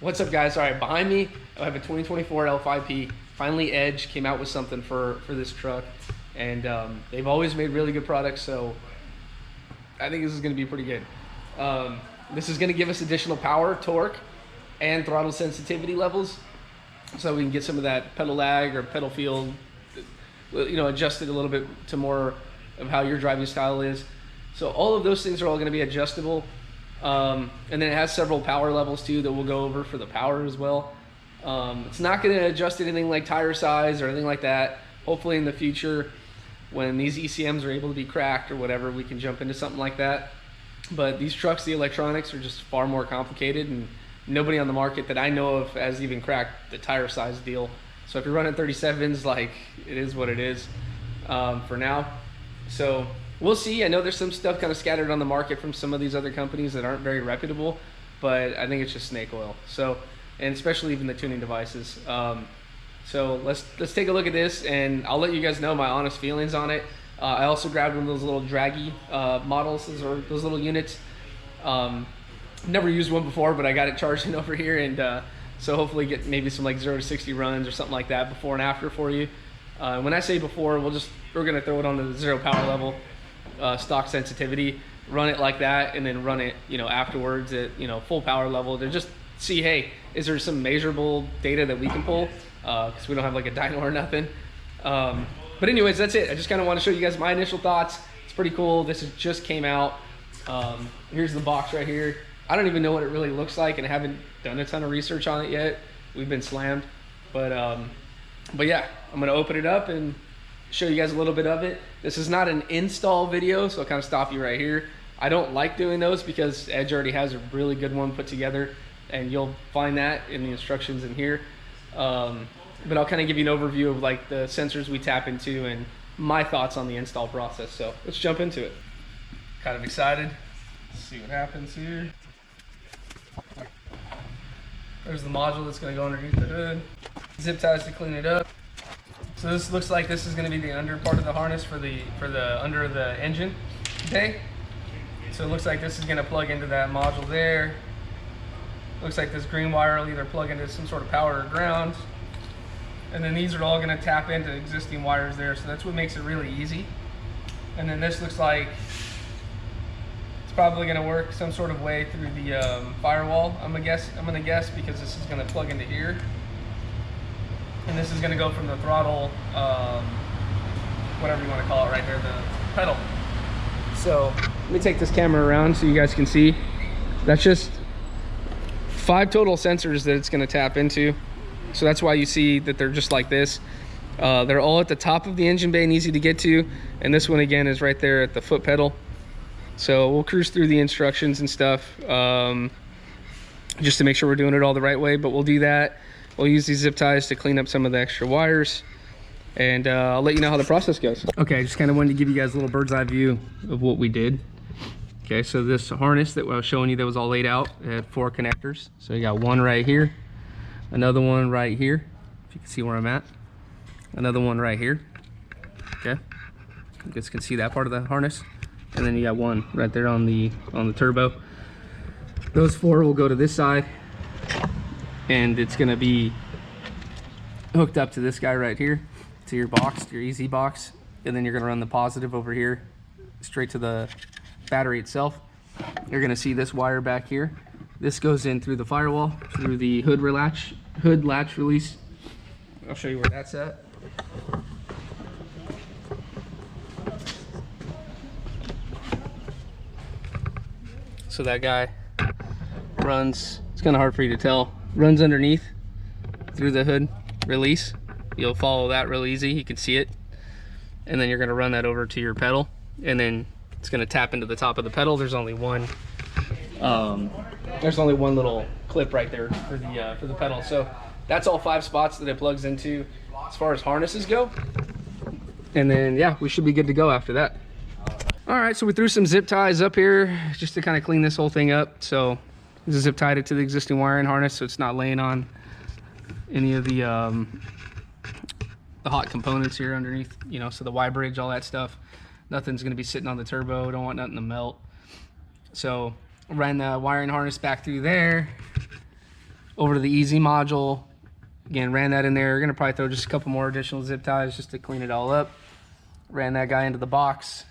What's up, guys? All right, behind me I have a 2024 L5P. Finally Edge came out with something for this truck, and they've always made really good products, so I think this is going to be pretty good. This is going to give us additional power, torque, and throttle sensitivity levels, so we can get some of that pedal lag or pedal feel, you know, adjusted a little bit to more of how your driving style is. So all of those things are all going to be adjustable. And then it has several power levels too that we'll go over for the power as well. It's not going to adjust anything like tire size or anything like that. Hopefully in the future, when these ECMs are able to be cracked or whatever, we can jump into something like that. But these trucks, the electronics are just far more complicated, and nobody on the market that I know of has even cracked the tire size deal. So if you're running 37s, like, it is what it is for now. So we'll see. I know there's some stuff kind of scattered on the market from some of these other companies that aren't very reputable, but I think it's just snake oil. So, and especially even the tuning devices. So let's take a look at this, and I'll let you guys know my honest feelings on it. I also grabbed one of those little draggy models, or those little units. Never used one before, but I got it charging over here, and so hopefully get maybe some like 0 to 60 runs or something like that before and after for you. When I say before, we're gonna throw it on the 0 power level, stock sensitivity, run it like that, and then run it, you know, afterwards at, you know, full power level to just see, hey, is there some measurable data that we can pull? Because we don't have like a dyno or nothing. But anyways, that's it. I just kind of want to show you guys my initial thoughts. It's pretty cool. This just came out. Here's the box right here. I don't even know what it really looks like, and I haven't done a ton of research on it yet. We've been slammed, but yeah, I'm gonna open it up and show you guys a little bit of it. This is not an install video, so I'll kind of stop you right here. I don't like doing those because Edge already has a really good one put together, and you'll find that in the instructions in here. But I'll kind of give you an overview of like the sensors we tap into and my thoughts on the install process. So let's jump into it. Kind of excited. Let's see what happens here. There's the module that's going to go underneath the hood. Zip ties to clean it up. So this looks like this is going to be the under part of the harness for the under the engine. Okay. So it looks like this is going to plug into that module there. Looks like this green wire will either plug into some sort of power or ground. And then these are all going to tap into existing wires there. So that's what makes it really easy. And then this looks like it's probably going to work some sort of way through the firewall. I'm going to guess because this is going to plug into here. And this is going to go from the throttle, whatever you want to call it right there, the pedal. So let me take this camera around so you guys can see. That's just 5 total sensors that it's going to tap into. So that's why you see that they're just like this. They're all at the top of the engine bay and easy to get to. And this one again is right there at the foot pedal. So we'll cruise through the instructions and stuff just to make sure we're doing it all the right way, but we'll do that. We'll use these zip ties to clean up some of the extra wires, and I'll let you know how the process goes. Okay, I just kind of wanted to give you guys a little bird's eye view of what we did. Okay, so this harness that I was showing you that was all laid out, it had 4 connectors. So you got one right here, another one right here, if you can see where I'm at, another one right here. Okay, you guys can see that part of the harness, and then you got one right there on the turbo. Those 4 will go to this side, and it's going to be hooked up to this guy right here, to your box, to your easy box, and then you're going to run the positive over here straight to the battery itself. You're going to see this wire back here. This goes in through the firewall, through the hood latch release. I'll show you where that's at. So that guy runs, it's kind of hard for you to tell, runs underneath through the hood release. You'll follow that real easy, you can see it. And then you're gonna run that over to your pedal, and then it's gonna tap into the top of the pedal. There's only one little clip right there for the pedal. So that's all 5 spots that it plugs into as far as harnesses go. And then yeah, we should be good to go after that. All right, so we threw some zip ties up here just to kind of clean this whole thing up. So just zip tied it to the existing wiring harness so it's not laying on any of the hot components here underneath, you know, so the Y bridge, all that stuff. Nothing's gonna be sitting on the turbo, don't want nothing to melt. So ran the wiring harness back through there, over to the easy module. Again, ran that in there. We're gonna probably throw just a couple more additional zip ties just to clean it all up. Ran that guy into the box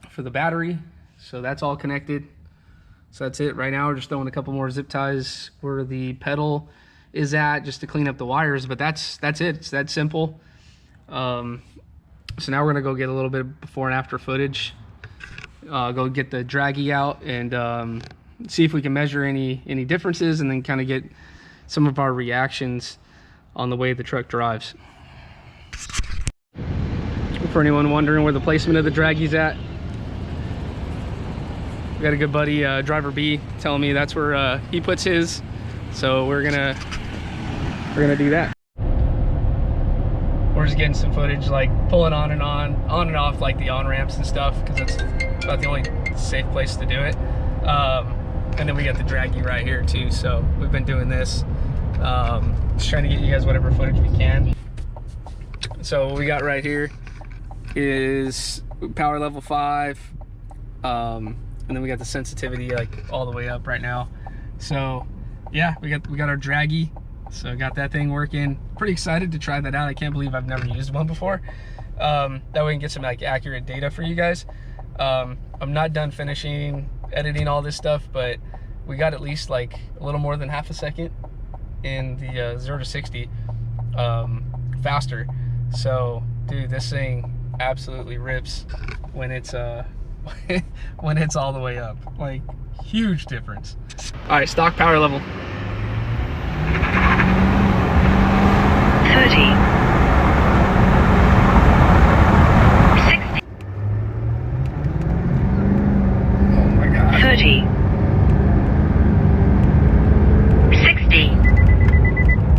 for the battery. So that's all connected. So that's it. Right now we're just throwing a couple more zip ties where the pedal is at, just to clean up the wires, but that's it. It's that simple. So now we're gonna go get a little bit before and after footage. Go get the draggy out and see if we can measure any differences, and then kind of get some of our reactions on the way the truck drives. For anyone wondering where the placement of the draggy's at, we got a good buddy, driver B, telling me that's where he puts his. So we're gonna do that. We're just getting some footage, like pulling on and off, like the on ramps and stuff, because that's about the only safe place to do it. And then we got the draggy right here too. So we've been doing this, just trying to get you guys whatever footage we can. So what we got right here is power level 5, and then we got the sensitivity like all the way up right now. So yeah, we got our draggy. So got that thing working. Pretty excited to try that out. I can't believe I've never used one before. That way we can get some like accurate data for you guys. I'm not done finishing editing all this stuff, but we got at least like a little more than half a second in the 0 to 60 faster. So dude, this thing absolutely rips when it's when it's all the way up. Like, huge difference. All right, stock power level. 30. 60. Oh my god. 30. 60.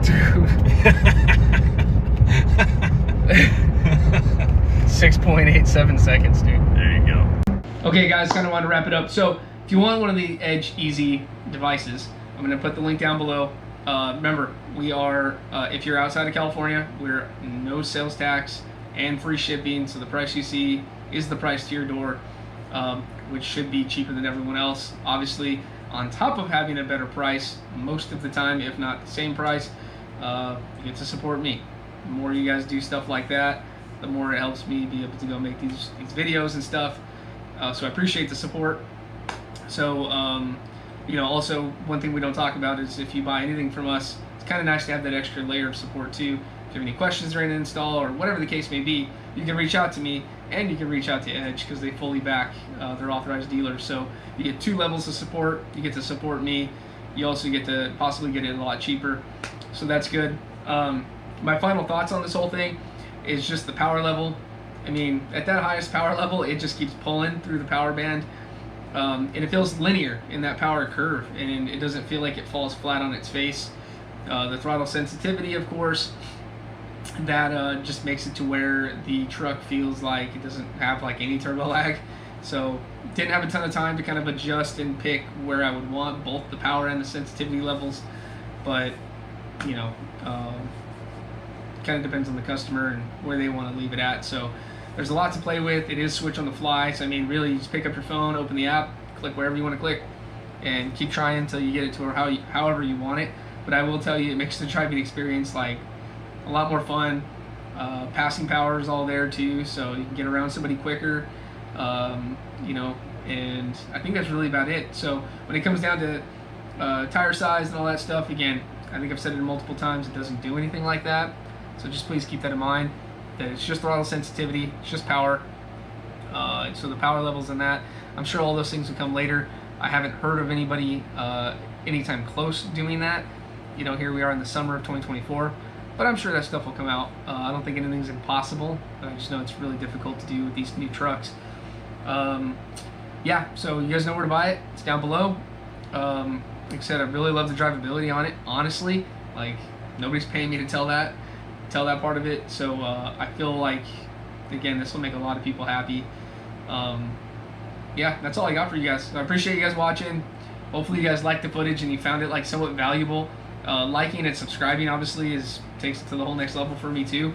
Dude. 6.87 seconds, dude. There you go. Okay guys, kind of want to wrap it up. So if you want one of the Edge Easy devices, I'm going to put the link down below. Remember, we are, if you're outside of California, we're no sales tax and free shipping, so the price you see is the price to your door, which should be cheaper than everyone else. Obviously, on top of having a better price most of the time, if not the same price, you get to support me. The more you guys do stuff like that, the more it helps me be able to go make these videos and stuff. So I appreciate the support. So you know, also one thing we don't talk about is if you buy anything from us, it's kind of nice to have that extra layer of support too. If you have any questions during the install or whatever the case may be, you can reach out to me, and you can reach out to Edge because they fully back their authorized dealers. So you get 2 levels of support. You get to support me. You also get to possibly get it a lot cheaper. So that's good. My final thoughts on this whole thing is just the power level. I mean, at that highest power level, it just keeps pulling through the power band. And it feels linear in that power curve, and it doesn't feel like it falls flat on its face. The throttle sensitivity, of course, that just makes it to where the truck feels like it doesn't have like any turbo lag. So didn't have a ton of time to kind of adjust and pick where I would want both the power and the sensitivity levels, but you know, kind of depends on the customer and where they want to leave it at. So there's a lot to play with. It is switch on the fly, so I mean, really, you just pick up your phone, open the app, click wherever you want to click, and keep trying until you get it to where however you want it. But I will tell you, it makes the driving experience like a lot more fun. Passing power is all there too, so you can get around somebody quicker. You know, and I think that's really about it. So when it comes down to tire size and all that stuff, again, I think I've said it multiple times, it doesn't do anything like that. So just please keep that in mind. That it's just throttle sensitivity, it's just power. So the power levels in that, I'm sure all those things will come later. I haven't heard of anybody anytime close doing that. You know, here we are in the summer of 2024, but I'm sure that stuff will come out. I don't think anything's impossible, but I just know it's really difficult to do with these new trucks. Yeah, so you guys know where to buy it. It's down below. Like I said, I really love the drivability on it. Honestly, like, nobody's paying me to tell that part of it. So I feel like, again, this will make a lot of people happy. Yeah, that's all I got for you guys. So I appreciate you guys watching. Hopefully you guys liked the footage and you found it like somewhat valuable. Liking and subscribing obviously takes it to the whole next level for me too.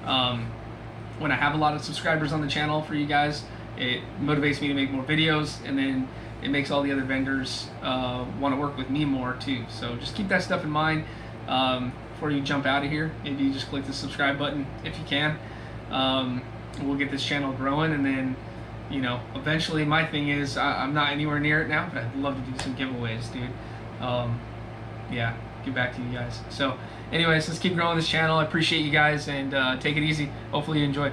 When I have a lot of subscribers on the channel for you guys, it motivates me to make more videos, and then it makes all the other vendors want to work with me more too. So just keep that stuff in mind before you jump out of here. Maybe you just click the subscribe button if you can. We'll get this channel growing, and then, you know, eventually my thing is I'm not anywhere near it now, but I'd love to do some giveaways, dude. Yeah, get back to you guys. So anyways, let's keep growing this channel. I appreciate you guys, and take it easy. Hopefully you enjoy.